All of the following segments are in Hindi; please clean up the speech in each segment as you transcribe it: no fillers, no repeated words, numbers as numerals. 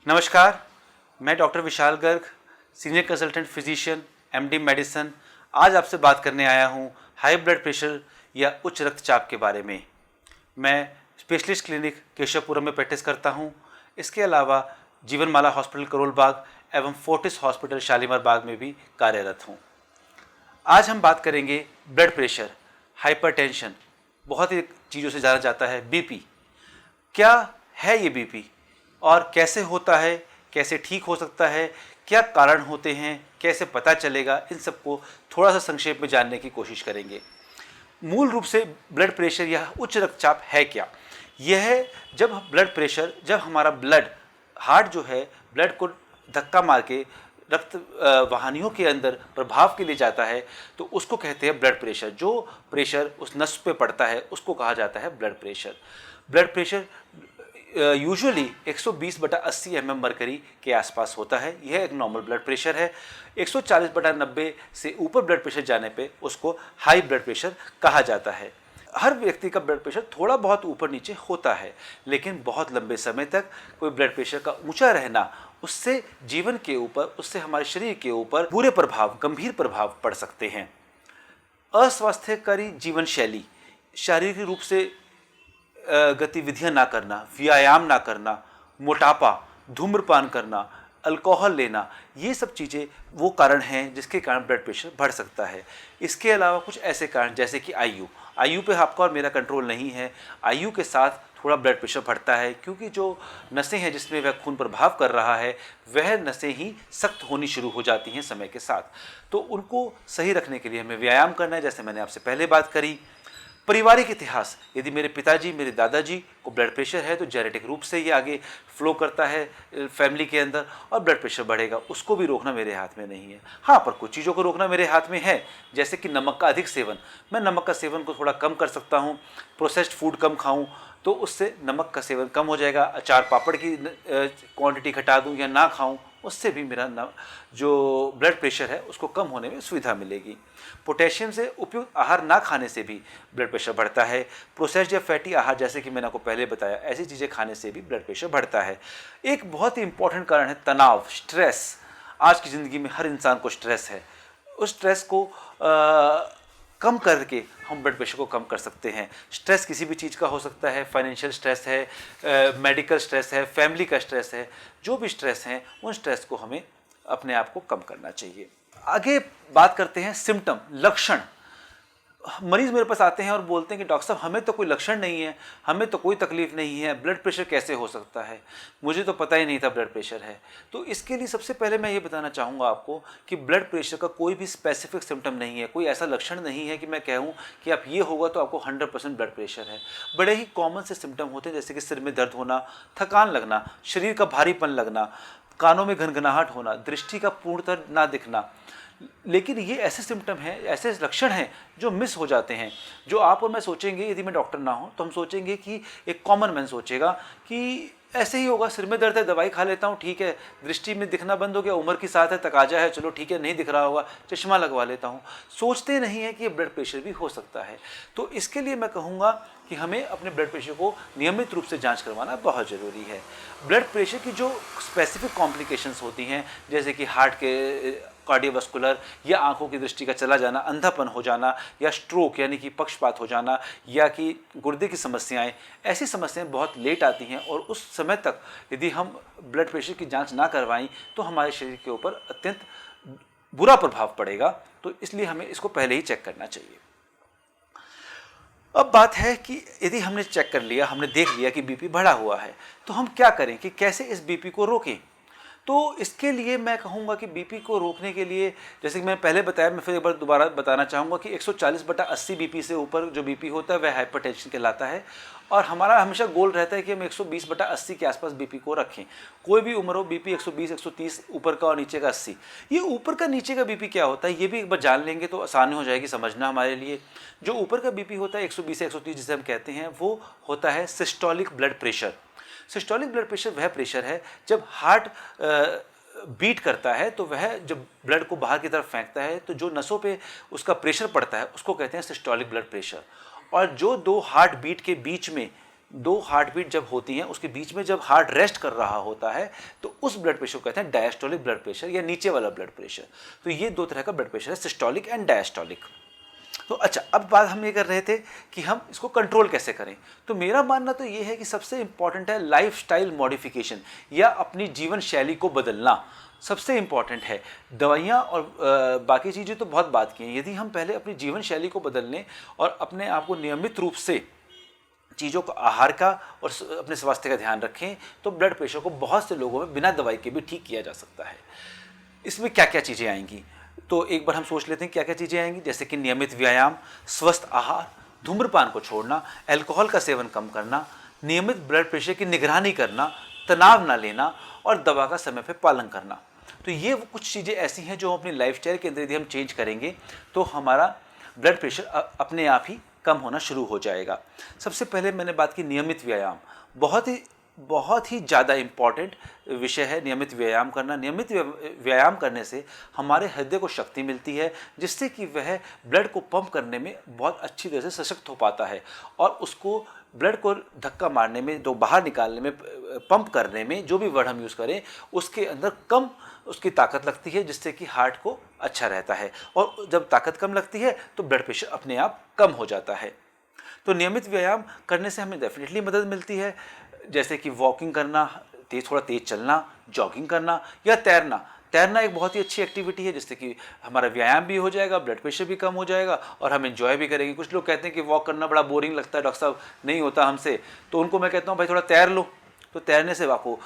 नमस्कार, मैं doctor Vishal Garg, senior consultant physician, MD medicine. आज आपसे बात करने आया हूँ हाई ब्लड प्रेशर या उच्च रक्तचाप के बारे में। मैं स्पेशलिस्ट क्लिनिक केशवपुरम में प्रैक्टिस करता हूँ। इसके अलावा जीवनमाला हॉस्पिटल करोल बाग एवं फोर्टिस हॉस्पिटल शालीमार बाग में भी कार्यरत हूँ। आज हम बात करेंगे ब्लड प्रेशर, हाइपरटेंशन, बहुत ही चीज़ों से जाना जाता है बीपी। क्या है ये बीपी और कैसे होता है, कैसे ठीक हो सकता है, क्या कारण होते हैं, कैसे पता चलेगा, इन सबको थोड़ा सा संक्षेप में जानने की कोशिश करेंगे। मूल रूप से ब्लड प्रेशर या उच्च रक्तचाप है क्या? यह है जब हमारा ब्लड, हार्ट जो है, ब्लड को धक्का मार के रक्त वाहिनियों के अंदर प्रभाव के लिए जाता है, तो उसको कहते हैं ब्लड प्रेशर। जो प्रेशर उस नस पे पड़ता है उसको कहा जाता है blood pressure. Blood pressure usually 120/80 mm mercury के आसपास होता है। यह एक नॉर्मल ब्लड प्रेशर है। 140/90 से ऊपर ब्लड प्रेशर जाने पे उसको हाई ब्लड प्रेशर कहा जाता है। हर व्यक्ति का ब्लड प्रेशर थोड़ा बहुत ऊपर नीचे होता है, लेकिन बहुत लंबे समय तक कोई ब्लड प्रेशर का ऊंचा रहना, उससे जीवन के ऊपर, उससे हमारे शरीर के ऊपर बुरे प्रभाव, गंभीर प्रभाव पड़ सकते हैं। अस्वास्थ्यकारी जीवन शैली, शारीरिक रूप से गतिविधियां ना करना, व्यायाम ना करना, मोटापा, धूम्रपान करना, अल्कोहल लेना, ये सब चीज़ें वो कारण हैं जिसके कारण ब्लड प्रेशर बढ़ सकता है। इसके अलावा कुछ ऐसे कारण जैसे कि आयु पे आपका और मेरा कंट्रोल नहीं है। आयु के साथ थोड़ा ब्लड प्रेशर बढ़ता है, क्योंकि जो नसें हैं जिसमें वह खून प्रभाव कर रहा है, वह नसें ही सख्त होनी शुरू हो जाती हैं समय के साथ। तो उनको सही रखने के लिए हमें व्यायाम करना है, जैसे मैंने आपसे पहले बात करी। पारिवारिक इतिहास, यदि मेरे पिताजी, मेरे दादाजी को ब्लड प्रेशर है तो जेनेटिक रूप से ये आगे फ्लो करता है फैमिली के अंदर और ब्लड प्रेशर बढ़ेगा। उसको भी रोकना मेरे हाथ में नहीं है। हाँ, पर कुछ चीज़ों को रोकना मेरे हाथ में है, जैसे कि नमक का अधिक सेवन। मैं नमक का सेवन को थोड़ा कम कर सकता हूँ। प्रोसेस्ड फूड कम खाऊँ तो उससे नमक का सेवन कम हो जाएगा। अचार पापड़ की क्वांटिटी घटा दूँ या ना खाऊँ, उससे भी मेरा जो ब्लड प्रेशर है उसको कम होने में सुविधा मिलेगी। पोटेशियम से उपयुक्त आहार ना खाने से भी ब्लड प्रेशर बढ़ता है। प्रोसेस्ड या फैटी आहार, जैसे कि मैंने आपको पहले बताया, ऐसी चीज़ें खाने से भी ब्लड प्रेशर बढ़ता है। एक बहुत ही इंपॉर्टेंट कारण है तनाव, स्ट्रेस। आज की ज़िंदगी में हर इंसान को स्ट्रेस है। उस स्ट्रेस को कम करके हम ब्लड प्रेशर को कम कर सकते हैं। स्ट्रेस किसी भी चीज़ का हो सकता है, फाइनेंशियल स्ट्रेस है, मेडिकल स्ट्रेस है, फैमिली का स्ट्रेस है। जो भी स्ट्रेस हैं, उन स्ट्रेस को हमें अपने आप को कम करना चाहिए। आगे बात करते हैं सिम्टम, लक्षण। मरीज मेरे पास आते हैं और बोलते हैं कि डॉक्टर साहब, हमें तो कोई लक्षण नहीं है, हमें तो कोई तकलीफ नहीं है, ब्लड प्रेशर कैसे हो सकता है? मुझे तो पता ही नहीं था ब्लड प्रेशर है। तो इसके लिए सबसे पहले मैं ये बताना चाहूँगा आपको कि ब्लड प्रेशर का कोई भी स्पेसिफिक सिम्टम नहीं है, कोई ऐसा लक्षण नहीं है कि मैं कहूँ कि आप ये होगा तो आपको 100% ब्लड प्रेशर है। बड़े ही कॉमन से सिम्टम होते हैं, जैसे कि सिर में दर्द होना, थकान लगना, शरीर का भारीपन लगना, कानों में घनघनाहट होना, दृष्टि का पूर्णतः ना दिखना। लेकिन ये ऐसे सिम्टम हैं, ऐसे लक्षण हैं जो मिस हो जाते हैं, जो आप और मैं सोचेंगे, यदि मैं डॉक्टर ना हो तो हम सोचेंगे कि एक कॉमन मैन सोचेगा कि ऐसे ही होगा, सिर में दर्द है, दवाई खा लेता हूँ, ठीक है, दृष्टि में दिखना बंद हो गया, उम्र की साथ है, तकाजा है, चलो ठीक है, नहीं दिख रहा होगा, चश्मा लगवा लेता हूँ। सोचते नहीं है कि ये ब्लड प्रेशर भी हो सकता है। तो इसके लिए मैं कहूँगा कि हमें अपने ब्लड प्रेशर को नियमित रूप से जांच करवाना बहुत ज़रूरी है। ब्लड प्रेशर की जो स्पेसिफिक कॉम्प्लिकेशंस होती हैं, जैसे कि हार्ट के कार्डियोवास्कुलर या आंखों की दृष्टि का चला जाना, अंधापन हो जाना, या स्ट्रोक यानी कि पक्षपात हो जाना, या कि गुर्दे की समस्याएं, ऐसी समस्याएं बहुत लेट आती हैं और उस समय तक यदि हम ब्लड प्रेशर की जांच ना करवाएं तो हमारे शरीर के ऊपर अत्यंत बुरा प्रभाव पड़ेगा। तो इसलिए हमें इसको पहले ही चेक करना चाहिए। अब बात है कि यदि हमने चेक कर लिया, हमने देख लिया कि बीपी बढ़ा हुआ है, तो हम क्या करें कि कैसे इस बीपी को रोकें? तो इसके लिए मैं कहूँगा कि बीपी को रोकने के लिए, जैसे कि मैं पहले बताया, मैं फिर एक बार दोबारा बताना चाहूँगा कि 140/80 बीपी से ऊपर जो बीपी होता है वह हाइपरटेंशन कहलाता है। और हमारा हमेशा गोल रहता है कि हम 120/80 के आसपास बीपी को रखें। कोई भी उम्र हो, बीपी 120, 130, ऊपर का और नीचे का 80। ये ऊपर का नीचे का बीपी क्या होता है, ये भी एक बार जान लेंगे तो आसान हो जाएगी समझना हमारे लिए। जो ऊपर का बीपी होता है 120 से 130 जिसे हम कहते हैं, वो होता है systolic blood pressure. Systolic blood pressure वह प्रेशर है जब हार्ट बीट करता है, तो वह जब ब्लड को बाहर की तरफ फेंकता है तो जो नसों पे उसका प्रेशर पड़ता है उसको कहते हैं सिस्टोलिक ब्लड प्रेशर। और जो दो हार्ट बीट के बीच में दो हार्ट बीट जब होती हैं उसके बीच में जब हार्ट रेस्ट कर रहा होता है तो उस ब्लड प्रेशर को कहते हैं डायस्टोलिक ब्लड प्रेशर या नीचे वाला ब्लड प्रेशर। तो ये दो तरह का ब्लड प्रेशर है, सिस्टोलिक एंड डायस्टोलिक। तो अच्छा, अब बात हम ये कर रहे थे कि हम इसको कंट्रोल कैसे करें। तो मेरा मानना तो ये है कि सबसे इंपॉर्टेंट है लाइफस्टाइल मॉडिफिकेशन या अपनी जीवन शैली को बदलना सबसे इंपॉर्टेंट है। दवाइयाँ और बाकी चीज़ें तो बहुत बात की हैं। यदि हम पहले अपनी जीवन शैली को बदल लें और अपने आप को नियमित रूप से चीज़ों का, आहार का और अपने स्वास्थ्य का ध्यान रखें तो ब्लड प्रेशर को बहुत से लोगों में बिना दवाई के भी ठीक किया जा सकता है। इसमें क्या क्या चीज़ें आएंगी, तो एक बार हम सोच लेते हैं क्या क्या चीज़ें आएंगी। जैसे कि नियमित व्यायाम, स्वस्थ आहार, धूम्रपान को छोड़ना, अल्कोहल का सेवन कम करना, नियमित ब्लड प्रेशर की निगरानी करना, तनाव ना लेना और दवा का समय पर पालन करना। तो ये कुछ चीज़ें ऐसी हैं जो अपनी लाइफस्टाइल के अंदर यदि हम चेंज करेंगे तो हमारा ब्लड प्रेशर अपने आप ही कम होना शुरू हो जाएगा। सबसे पहले मैंने बात की नियमित व्यायाम, बहुत ही ज़्यादा इम्पॉर्टेंट विषय है नियमित व्यायाम करना। नियमित व्यायाम करने से हमारे हृदय को शक्ति मिलती है जिससे कि वह ब्लड को पंप करने में बहुत अच्छी तरह से सशक्त हो पाता है और उसको ब्लड को धक्का मारने में, तो बाहर निकालने में, पंप करने में, जो भी वर्ड हम यूज़ करें उसके अंदर कम उसकी ताकत लगती है जिससे कि हार्ट को अच्छा रहता है। और जब ताकत कम लगती है तो ब्लड प्रेशर अपने आप कम हो जाता है। तो नियमित व्यायाम करने से हमें डेफिनेटली मदद मिलती है, जैसे कि वॉकिंग करना, थोड़ा तेज चलना, जॉगिंग करना या तैरना। तैरना एक बहुत ही अच्छी एक्टिविटी है जिससे कि हमारा व्यायाम भी हो जाएगा, ब्लड प्रेशर भी कम हो जाएगा और हम एंजॉय भी करेंगे। कुछ लोग कहते हैं कि वॉक करना बड़ा बोरिंग लगता है डॉक्टर साहब, नहीं होता हमसे, तो उनको मैं कहता हूँ भाई थोड़ा तैर लो। तो तैरने से आपको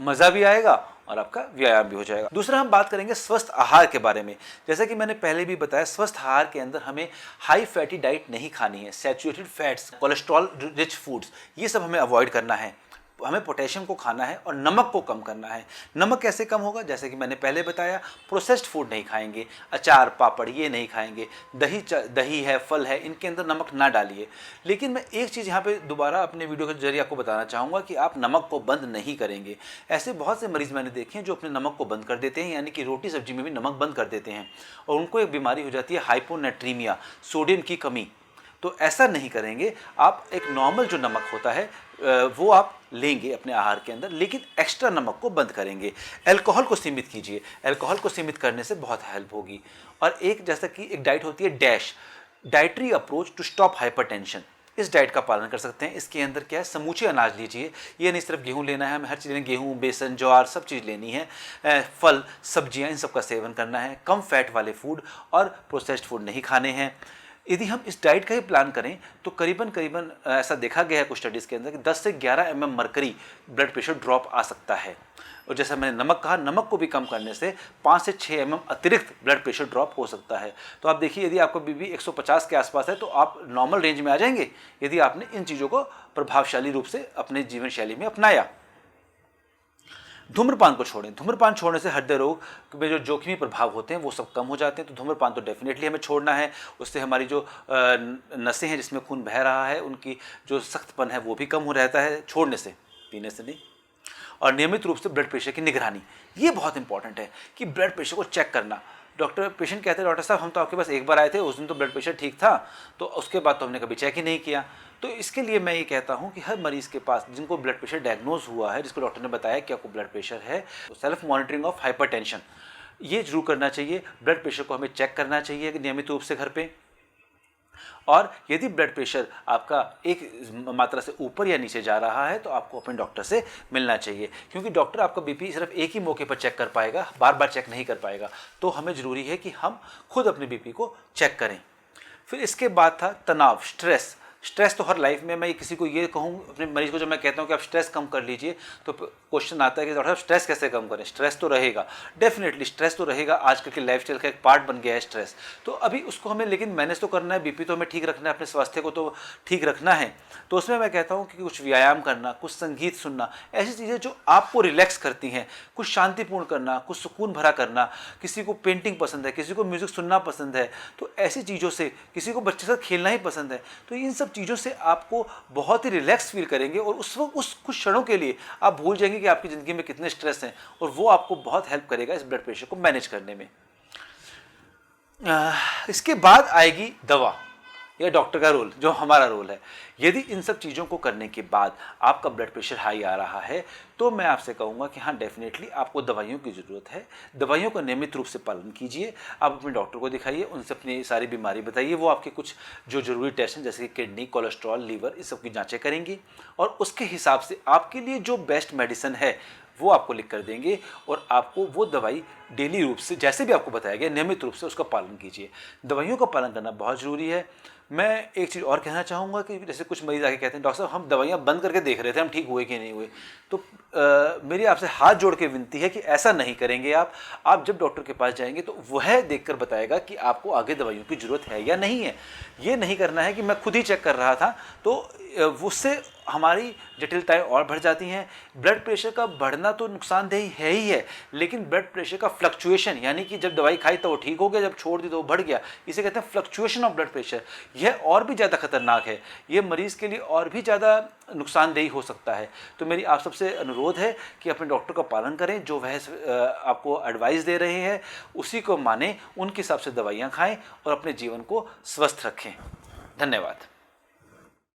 मज़ा भी आएगा और आपका व्यायाम भी हो जाएगा। दूसरा हम बात करेंगे स्वस्थ आहार के बारे में। जैसा कि मैंने पहले भी बताया, स्वस्थ आहार के अंदर हमें हाई फैटी डाइट नहीं खानी है। Saturated fats, cholesterol rich foods, ये सब हमें अवॉइड करना है। हमें पोटेशियम को खाना है और नमक को कम करना है। नमक कैसे कम होगा, जैसे कि मैंने पहले बताया, प्रोसेस्ड फूड नहीं खाएंगे, अचार पापड़ ये नहीं खाएंगे, दही है, फल है, इनके अंदर नमक ना डालिए। लेकिन मैं एक चीज़ यहाँ पे दोबारा अपने वीडियो के जरिए आपको बताना चाहूँगा कि आप नमक को बंद नहीं करेंगे। ऐसे बहुत से मरीज़ मैंने देखे हैं जो अपने नमक को बंद कर देते हैं, यानी कि रोटी सब्जी में भी नमक बंद कर देते हैं और उनको एक बीमारी हो जाती है हाइपोनेट्रीमिया, सोडियम की कमी। तो ऐसा नहीं करेंगे। आप एक नॉर्मल जो नमक होता है वो आप लेंगे अपने आहार के अंदर, लेकिन एक्स्ट्रा नमक को बंद करेंगे। अल्कोहल को सीमित कीजिए, अल्कोहल को सीमित करने से बहुत हेल्प होगी। और एक जैसा कि एक डाइट होती है DASH, dietary approach to stop hypertension, इस डाइट का पालन कर सकते हैं। इसके अंदर क्या है, समूचे अनाज लीजिए, ये नहीं सिर्फ गेहूं लेना है, हमें हर चीज़, गेहूं, बेसन, ज्वार, सब चीज़ लेनी है, फल, सब्जियां, इन सब का सेवन करना है, कम फैट वाले फूड और प्रोसेस्ड फूड नहीं खाने हैं। यदि हम इस डाइट का ही प्लान करें तो करीबन ऐसा देखा गया है कुछ स्टडीज़ के अंदर कि 10 से 11 mm mercury blood pressure drop आ सकता है। और जैसा मैंने नमक कहा, नमक को भी कम करने से 5 से 6 mm अतिरिक्त ब्लड प्रेशर ड्रॉप हो सकता है। तो आप देखिए, यदि आपका बीपी 150 के आसपास है तो आप नॉर्मल रेंज में आ जाएंगे यदि आपने इन चीज़ों को प्रभावशाली रूप से अपने जीवन शैली में अपनाया। धूम्रपान को छोड़ें। धूम्रपान छोड़ने से हृदय रोग में जो जोखिमी प्रभाव होते हैं वो सब कम हो जाते हैं। तो धूम्रपान तो डेफिनेटली हमें छोड़ना है। उससे हमारी जो नसें हैं जिसमें खून बह रहा है उनकी जो सख्तपन है वो भी कम हो रहता है छोड़ने से, पीने से नहीं। और नियमित रूप से ब्लड प्रेशर की निगरानी, ये बहुत इंपॉर्टेंट है कि ब्लड प्रेशर को चेक करना। पेशेंट कहते हैं डॉक्टर साहब हम तो आपके पास एक बार आए थे, उस दिन तो ब्लड प्रेशर ठीक था, तो उसके बाद तो हमने कभी चेक ही नहीं किया। तो इसके लिए मैं ये कहता हूँ कि हर मरीज़ के पास जिनको ब्लड प्रेशर डायग्नोज हुआ है, जिसको डॉक्टर ने बताया कि आपको ब्लड प्रेशर है, तो सेल्फ मॉनिटरिंग ऑफ हाइपरटेंशन ये जरूर करना चाहिए। ब्लड प्रेशर को हमें चेक करना चाहिए नियमित रूप से घर पे। और यदि ब्लड प्रेशर आपका एक मात्रा से ऊपर या नीचे जा रहा है तो आपको अपने डॉक्टर से मिलना चाहिए, क्योंकि डॉक्टर आपका बीपी सिर्फ एक ही मौके पर चेक कर पाएगा, बार बार चेक नहीं कर पाएगा। तो हमें ज़रूरी है कि हम खुद अपने बीपी को चेक करें। फिर इसके बाद था तनाव, स्ट्रेस। स्ट्रेस तो हर लाइफ में, मैं किसी को ये कहूँ अपने मरीज को जब मैं कहता हूँ कि आप स्ट्रेस कम कर लीजिए तो क्वेश्चन आता है कि डॉक्टर साहब स्ट्रेस कैसे कम करें। स्ट्रेस तो रहेगा, डेफिनेटली स्ट्रेस तो रहेगा, आजकल के लाइफस्टाइल का एक पार्ट बन गया है स्ट्रेस। तो अभी उसको हमें लेकिन मैनेज तो करना है, बीपी तो हमें ठीक रखना है, अपने स्वास्थ्य को तो ठीक रखना है। तो उसमें मैं कहता हूँ कि कुछ व्यायाम करना, कुछ संगीत सुनना, ऐसी चीज़ें जो आपको रिलैक्स करती हैं, कुछ शांतिपूर्ण करना, कुछ सुकून भरा करना। किसी को पेंटिंग पसंद है, किसी को म्यूज़िक सुनना पसंद है, तो ऐसी चीज़ों से, किसी को बच्चे के साथ खेलना ही पसंद है, तो इन सब चीज़ों से आपको बहुत ही रिलैक्स फील करेंगे और उस वक्त उस कुछ क्षणों के लिए आप भूल जाएंगे कि आपकी ज़िंदगी में कितने स्ट्रेस हैं, और वो आपको बहुत हेल्प करेगा इस ब्लड प्रेशर को मैनेज करने में। इसके बाद आएगी दवा। या डॉक्टर का रोल, जो हमारा रोल है। यदि इन सब चीज़ों को करने के बाद आपका ब्लड प्रेशर हाई आ रहा है तो मैं आपसे कहूँगा कि हाँ, डेफिनेटली आपको दवाइयों की ज़रूरत है। दवाइयों का नियमित रूप से पालन कीजिए। आप अपने डॉक्टर को दिखाइए, उनसे अपनी सारी बीमारी बताइए, वो आपके कुछ जो ज़रूरी टेस्ट हैं जैसे कि किडनी, कोलेस्ट्रॉल, लीवर, इस सब की जाँचें करेंगी और उसके हिसाब से आपके लिए जो बेस्ट मेडिसिन है वो आपको लिख कर देंगे और आपको वो दवाई डेली रूप से, जैसे भी आपको बताया गया, नियमित रूप से उसका पालन कीजिए। दवाइयों का पालन करना बहुत ज़रूरी है। मैं एक चीज़ और कहना चाहूँगा कि जैसे कुछ मरीज़ आके कहते हैं, डॉक्टर साहब हम दवाइयाँ बंद करके देख रहे थे हम ठीक हुए कि नहीं हुए। तो मेरी आपसे हाथ जोड़ के विनती है कि ऐसा नहीं करेंगे आप जब डॉक्टर के पास जाएंगे तो वह देखकर बताएगा कि आपको आगे दवाइयों की ज़रूरत है या नहीं है। ये नहीं करना है कि मैं खुद ही चेक कर रहा था, तो उससे हमारी जटिलताएं और बढ़ जाती हैं। ब्लड प्रेशर का बढ़ना तो नुकसानदेही है ही है, लेकिन ब्लड प्रेशर का फ्लक्चुएशन, यानी कि जब दवाई खाई तो वो ठीक हो गया, जब छोड़ दी तो वो बढ़ गया, इसे कहते हैं फ्लक्चुएशन ऑफ ब्लड प्रेशर। यह और भी ज़्यादा खतरनाक है, ये मरीज़ के लिए और भी ज़्यादा नुकसानदेही हो सकता है। तो मेरी आप सबसे अनुरोध है कि अपने डॉक्टर का पालन करें, जो वह आपको एडवाइस दे रहे हैं उसी को मानें, उनके हिसाब से दवाइयाँ खाएँ और अपने जीवन को स्वस्थ रखें। धन्यवाद।